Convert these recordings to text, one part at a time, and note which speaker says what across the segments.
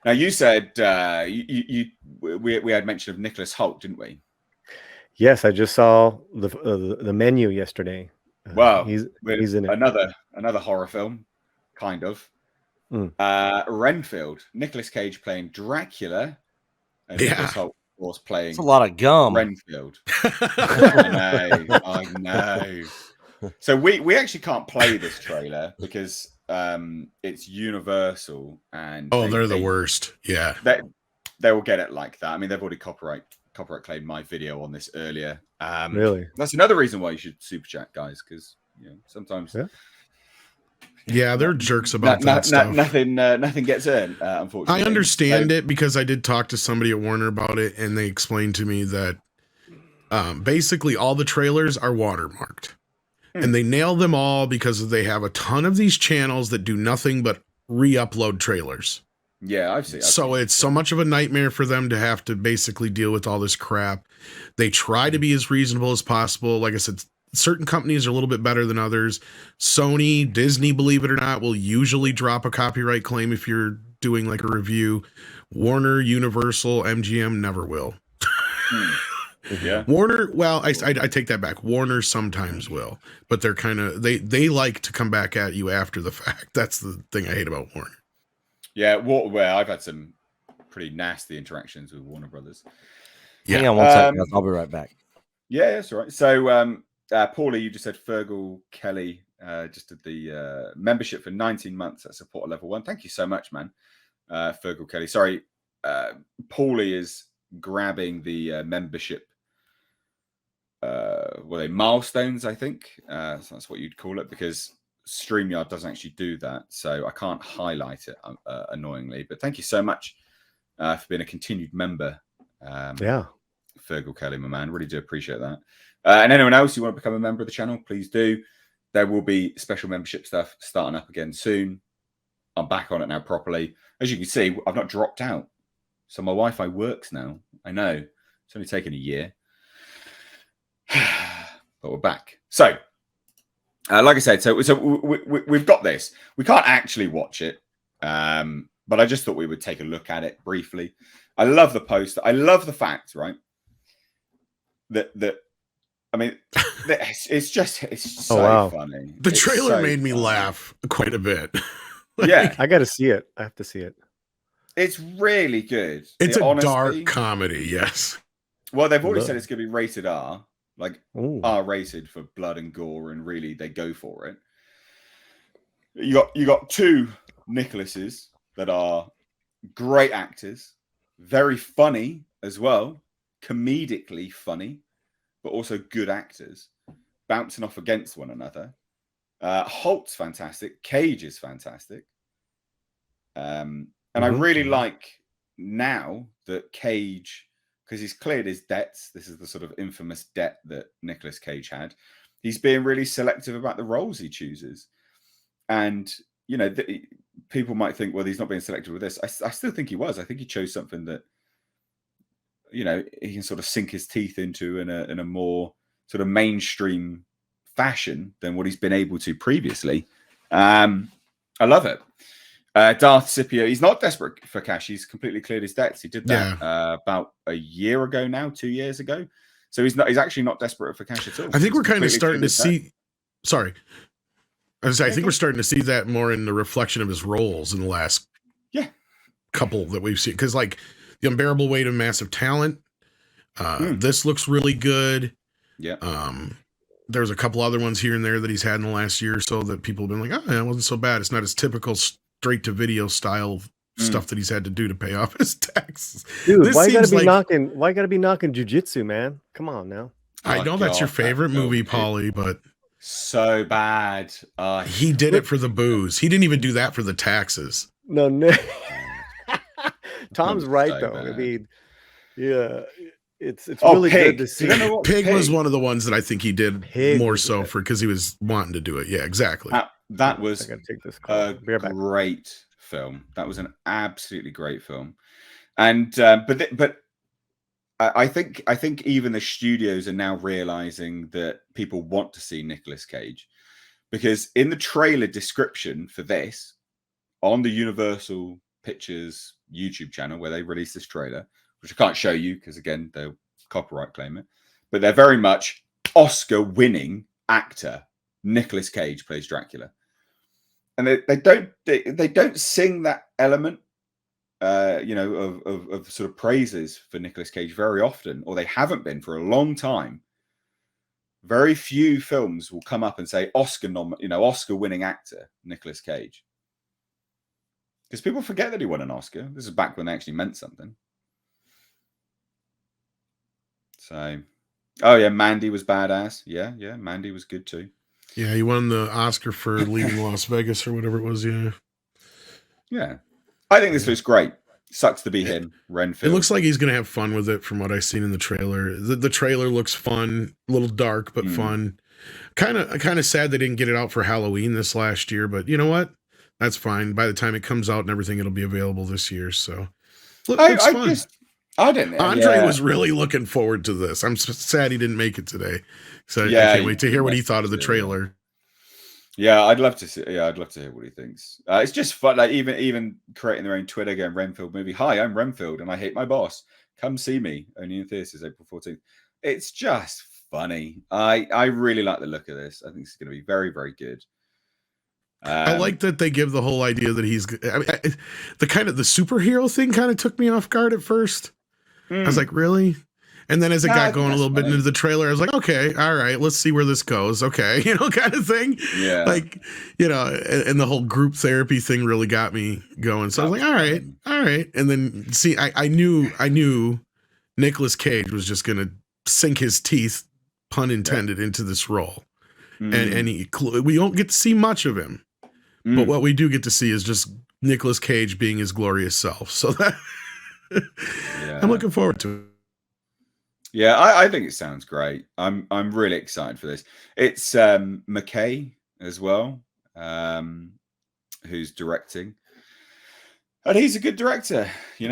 Speaker 1: Now you said we had mention of Nicholas Hoult, didn't we?
Speaker 2: Yes, I just saw the menu yesterday.
Speaker 1: Well,
Speaker 2: he's in it.
Speaker 1: Another horror film, kind of. Renfield, Nicolas Cage playing Dracula, and Nicholas Hoult was playing.
Speaker 3: It's a lot of gum.
Speaker 1: Renfield. I know. So we actually can't play this trailer because it's Universal, and
Speaker 4: they're the worst. Yeah,
Speaker 1: they will get it like that. I mean, they've already copyright claimed my video on this earlier.
Speaker 2: Really,
Speaker 1: that's another reason why you should super chat, guys, because sometimes.
Speaker 4: Yeah, they're jerks about that stuff.
Speaker 1: Nothing gets in, unfortunately.
Speaker 4: I understand it because I did talk to somebody at Warner about it, and they explained to me that basically all the trailers are watermarked. And they nail them all because they have a ton of these channels that do nothing but re-upload trailers.
Speaker 1: Yeah, I've seen.
Speaker 4: So it's so much of a nightmare for them to have to basically deal with all this crap. They try to be as reasonable as possible. Like I said, certain companies are a little bit better than others. Sony, Disney, believe it or not, will usually drop a copyright claim if you're doing like a review. Warner, Universal, MGM never will.
Speaker 1: Yeah.
Speaker 4: Warner, well, I take that back. Warner sometimes will, but they're kind of they like to come back at you after the fact. That's the thing I hate about Warner.
Speaker 1: Yeah, well, I've had some pretty nasty interactions with Warner Brothers.
Speaker 3: Yeah. Hang on one second, guys. I'll be right back.
Speaker 1: Yeah, that's all right. So, Paulie, you just said Fergal Kelly just did the membership for 19 months at support level 1. Thank you so much, man. Fergal Kelly. Sorry, Paulie is grabbing the membership. They milestones, I think. So that's what you'd call it, because StreamYard doesn't actually do that, so I can't highlight it annoyingly. But thank you so much for being a continued member. Fergal Kelly, my man, really do appreciate that. And anyone else who want to become a member of the channel, please do. There will be special membership stuff starting up again soon. I'm back on it now properly. As you can see, I've not dropped out, so my Wi-Fi works now. I know it's only taken a year. But we're back. So, like I said, so we've got this. We can't actually watch it, but I just thought we would take a look at it briefly. I love the post. I love the fact, right, that I mean, it's so funny.
Speaker 4: The trailer made me laugh quite a bit.
Speaker 1: Yeah,
Speaker 2: I got to see it. I have to see it.
Speaker 1: It's really good.
Speaker 4: It's a dark comedy, yes.
Speaker 1: Well, they've already said it's going to be rated R. Like R-rated for blood and gore, and really they go for it. You got two Nicholases that are great actors, very funny as well, comedically funny, but also good actors, bouncing off against one another. Holt's fantastic, Cage is fantastic, and I really like now that Cage, because he's cleared his debts. This is the sort of infamous debt that Nicolas Cage had. He's being really selective about the roles he chooses. And, you know, people might think, well, he's not being selective with this. I still think he was. I think he chose something that, you know, he can sort of sink his teeth into in a more sort of mainstream fashion than what he's been able to previously. I love it. Darth Scipio, he's not desperate for cash. He's completely cleared his debts. He did that about a year ago now, 2 years ago. So he's actually not desperate for cash at all.
Speaker 4: I think we're kind of starting to see. Sorry, I think we're starting to see that more in the reflection of his roles in the last couple that we've seen. Because like The Unbearable Weight of Massive Talent, this looks really good.
Speaker 1: Yeah.
Speaker 4: There's a couple other ones here and there that he's had in the last year or so that people have been like, oh, that wasn't so bad. It's not as typical straight to video style stuff that he's had to do to pay off his taxes.
Speaker 2: Dude, why you gotta be knocking jujitsu, man? Come on now.
Speaker 4: I know that's your favorite movie, Paulie, but
Speaker 1: so bad.
Speaker 4: He did it for the booze. He didn't even do that for the taxes.
Speaker 2: No. Tom's right though. Bad. I mean, yeah, it's really good to see.
Speaker 4: Pig was one of the ones that I think he did more so for because he was wanting to do it. Yeah, exactly.
Speaker 1: That was a great film. That was an absolutely great film, and but I think even the studios are now realizing that people want to see Nicolas Cage, because in the trailer description for this on the Universal Pictures YouTube channel where they released this trailer, which I can't show you because again they'll copyright claim it. But they're very much Oscar-winning actor Nicolas Cage plays Dracula, and they don't sing that element, of sort of praises for Nicolas Cage very often, or they haven't been for a long time. Very few films will come up and say Oscar-winning actor Nicolas Cage, because people forget that he won an Oscar. This is back when they actually meant something. So, oh yeah, Mandy was badass. Yeah, Mandy was good too.
Speaker 4: Yeah, he won the Oscar for Leaving Las Vegas or whatever it was.
Speaker 1: Yeah. I think this looks great. Sucks to be him, Renfield.
Speaker 4: It looks like he's going to have fun with it from what I've seen in the trailer. The trailer looks fun, a little dark, but fun. Kind of sad they didn't get it out for Halloween this last year, but you know what? That's fine. By the time it comes out and everything, it'll be available this year. So looks fun.
Speaker 1: I didn't.
Speaker 4: Andre was really looking forward to this. I'm sad he didn't make it today. So I can't wait to hear what he thought of the trailer.
Speaker 1: Yeah, I'd love to see. Yeah, I'd love to hear what he thinks. It's just fun. Like even creating their own Twitter going Renfield movie. Hi, I'm Renfield and I hate my boss. Come see me. Only in theaters April 14th. It's just funny. I really like the look of this. I think it's going to be very, very good.
Speaker 4: I like that they give the whole idea that he's the superhero thing kind of took me off guard at first. I was like, really? And then as it got going a little bit into the trailer, I was like, okay, all right, let's see where this goes. Okay, kind of thing.
Speaker 1: Yeah.
Speaker 4: Like, and the whole group therapy thing really got me going. So I was like, all right. And then I knew Nicolas Cage was just going to sink his teeth, pun intended, into this role. And we don't get to see much of him. But what we do get to see is just Nicolas Cage being his glorious self. So that I'm looking forward to it.
Speaker 1: Yeah, I think it sounds great. I'm really excited for this. It's McKay as well, who's directing, and he's a good director. He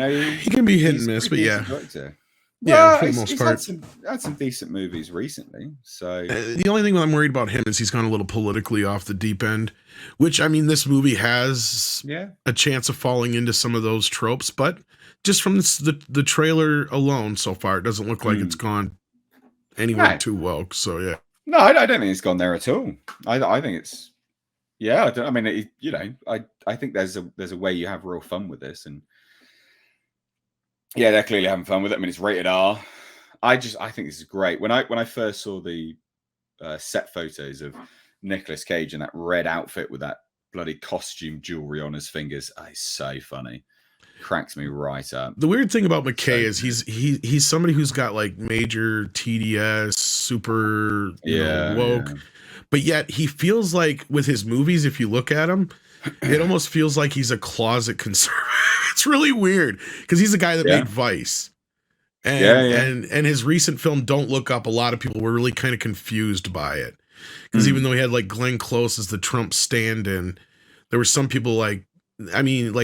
Speaker 4: can be hit and miss, but yeah.
Speaker 1: Director.
Speaker 4: Yeah, for the most part.
Speaker 1: Had some decent movies recently. So
Speaker 4: the only thing I'm worried about him is he's gone a little politically off the deep end, which this movie has a chance of falling into some of those tropes, but just from the trailer alone so far, it doesn't look like it's gone anywhere too woke. So yeah.
Speaker 1: No, I don't think it's gone there at all. I think it's I think there's a way you have real fun with this, and they're clearly having fun with it. I mean, it's rated R. I think this is great. When I first saw the set photos of Nicolas Cage in that red outfit with that bloody costume jewelry on his fingers, it's so funny. Cracks me right up.
Speaker 4: The weird thing about McKay is he's somebody who's got like major TDS, super woke, but yet he feels like with his movies, if you look at him, it almost feels like he's a closet conservative. It's really weird because he's the guy that made Vice, and his recent film Don't Look Up. A lot of people were really kind of confused by it because even though he had like Glenn Close as the Trump stand-in, there were some people like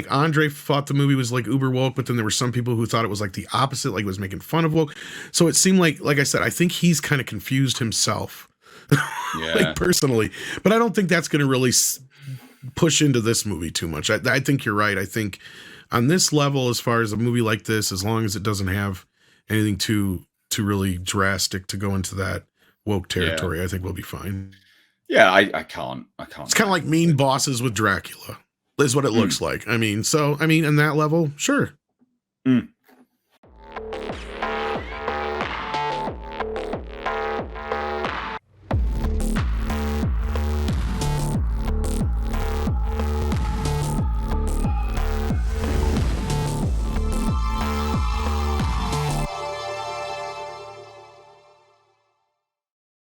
Speaker 4: Andre thought the movie was like uber woke, but then there were some people who thought it was like the opposite, like it was making fun of woke. So it seemed like I said, I think he's kind of confused himself, like personally, but I don't think that's going to really push into this movie too much. I think you're right. I think on this level, as far as a movie like this, as long as it doesn't have anything too really drastic to go into that woke territory, I think we'll be fine.
Speaker 1: Yeah, I can't.
Speaker 4: It's kind of like Mean Bosses with Dracula. Is what it looks like. In that level, sure.